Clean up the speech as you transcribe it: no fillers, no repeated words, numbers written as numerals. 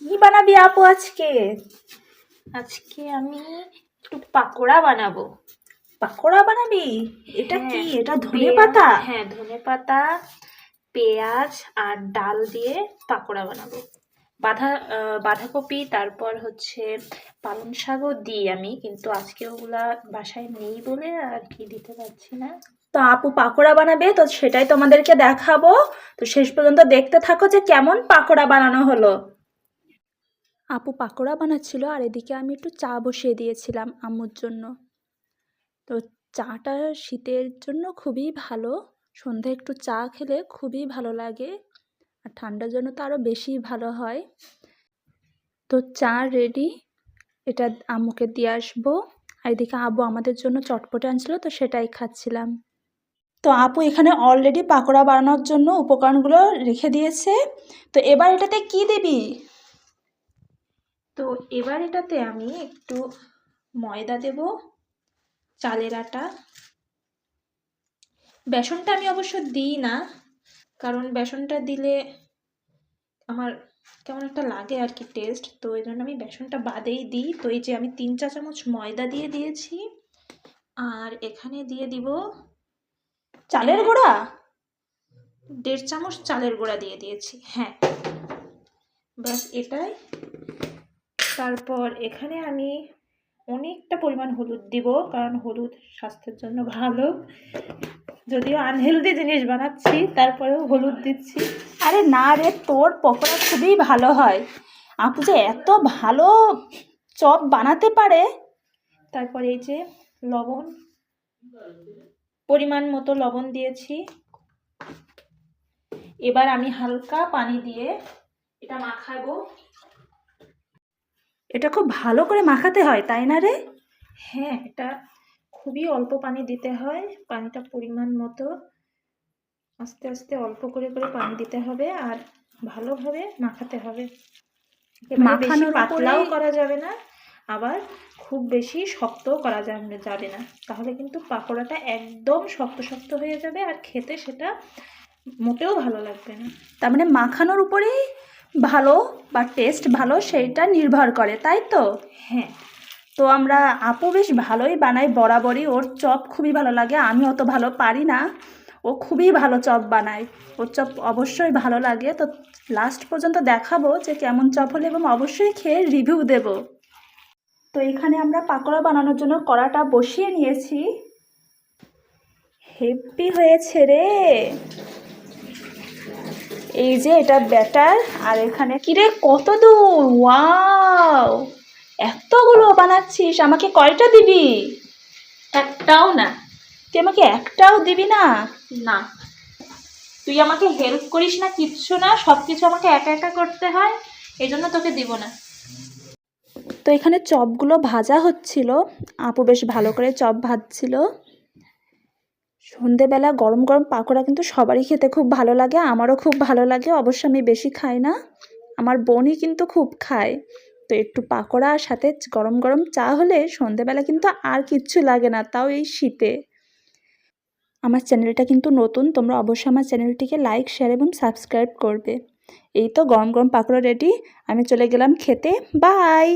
কি বানাবি আপু আজকে? আজকে আমি একটু পাকোড়া বানাবো। পাকোড়া বানাবি? এটা কি? এটা ধনেপাতা? হ্যাঁ, ধনেপাতা, পেঁয়াজ আর ডাল দিয়ে পাকোড়া বানাবো। বাঁধাকপি, তারপর হচ্ছে পালং শাকও দিই আমি, কিন্তু আজকে ওগুলা বাসায় নেই বলে আর কি দিতে পারছি না। তো আপু পাকোড়া বানাবে, তো সেটাই তোমাদেরকে দেখাবো। তো শেষ পর্যন্ত দেখতে থাকো যে কেমন পাকোড়া বানানো হলো। আপু পাকোড়া বানাচ্ছিল আর এদিকে আমি একটু চা বসিয়ে দিয়েছিলাম আম্মুর জন্য। তো চাটা শীতের জন্য খুবই ভালো, সন্ধ্যায় একটু চা খেলে খুবই ভালো লাগে, আর ঠান্ডার জন্য তো আরও বেশি ভালো হয়। তো চা রেডি, এটা আম্মুকে দিয়ে আসবো। আর এদিকে আব্বু আমাদের জন্য চটপটে আনছিল, তো সেটাই খাচ্ছিলাম। তো আপু এখানে অলরেডি পাকোড়া বানানোর জন্য উপকরণগুলো রেখে দিয়েছে। তো এবার এটাতে কি দিবি? তো এবার এটাতে আমি একটু ময়দা দেব, চালের আটা। বেসনটা আমি অবশ্য দিই না, কারণ বেসনটা দিলে আমার কেমন একটা লাগে আর কি টেস্ট, তো এই জন্য আমি বেসনটা বাদেই দিই। তো এই যে আমি 3 চা চামচ ময়দা দিয়ে দিয়েছি, আর এখানে দিয়ে দিব চালের গুঁড়া, 1.5 চামচ চালের গুঁড়া দিয়ে দিয়েছি। হ্যাঁ, ব্যাস এটাই। তারপর এখানে আমি অনেকটা পরিমাণ হলুদ দিব, কারণ হলুদ স্বাস্থ্যের জন্য ভালো। যদিও আনহেলদি জিনিস বানাচ্ছি, তারপরেও হলুদ দিচ্ছি। আরে না রে, তোর পকোড়া খুবই ভালো হয়। আপু যে এত ভালো চপ বানাতে পারে। তারপরে এই যে লবণ, পরিমাণ মতো লবণ দিয়েছি। এবার আমি হালকা পানি দিয়ে এটা মাখাবো। এটা খুব ভালো করে মাখাতে হয়, তাই না রে? হ্যাঁ, এটা খুবই অল্প পানি দিতে হয়, পানিটা পরিমাণ মতো আস্তে আস্তে অল্প করে করে পানি দিতে হবে, আর ভালোভাবে মাখাতে হবে। মাখানোর পাতলাও করা যাবে না, আবার খুব বেশি শক্তও করা যাবে না, তাহলে কিন্তু পাকোড়াটা একদম শক্ত শক্ত হয়ে যাবে, আর খেতে সেটা মোটেও ভালো লাগবে না। তার মানে মাখানোর উপরেই ভালো বা টেস্ট ভালো সেইটা নির্ভর করে, তাই তো? হ্যাঁ। তো আমরা আপু বেশ ভালোই বানাই বরাবরই, ওর চপ খুবই ভালো লাগে। আমি অত ভালো পারি না, ও খুবই ভালো চপ বানায়, ওর চপ অবশ্যই ভালো লাগে। তো লাস্ট পর্যন্ত দেখাবো যে কেমন চপ হলো, এবং অবশ্যই খেয়ে রিভিউ দেব। তো এখানে আমরা পাকোড়া বানানোর জন্য কড়াটা বসিয়ে নিয়েছি। হেভি হয়েছে রে। এই যে এটা ব্যাটার, আর এখানে কিরে কত দূর, ওয়াও এতগুলো বানাচ্ছিস, আমাকে কয়টা দিবি? একটাও না। তুই আমাকে একটাও দিবি না? না, তুই আমাকে হেল্প করিস না, কিচ্ছু না, সব কিছু আমাকে একা একা করতে হয়, এই জন্য তোকে দিব না। তো এখানে চপগুলো ভাজা হচ্ছিল, আপু বেশ ভালো করে চপ ভাজছিল। সন্ধেবেলা গরম গরম পাকোড়া কিন্তু সবারই খেতে খুব ভালো লাগে, আমারও খুব ভালো লাগে। অবশ্য আমি বেশি খাই না, আমার বোনই কিন্তু খুব খায়। তো একটু পাকোড়া আর সাথে গরম গরম চা হলে সন্ধেবেলা কিন্তু আর কিচ্ছু লাগে না, তাও এই শীতে। আমার চ্যানেলটা কিন্তু নতুন, তোমরা অবশ্যই আমার চ্যানেলটিকে লাইক, শেয়ার এবং সাবস্ক্রাইব করবে। এই তো গরম গরম পাকোড়া রেডি, আমি চলে গেলাম খেতে। বাই।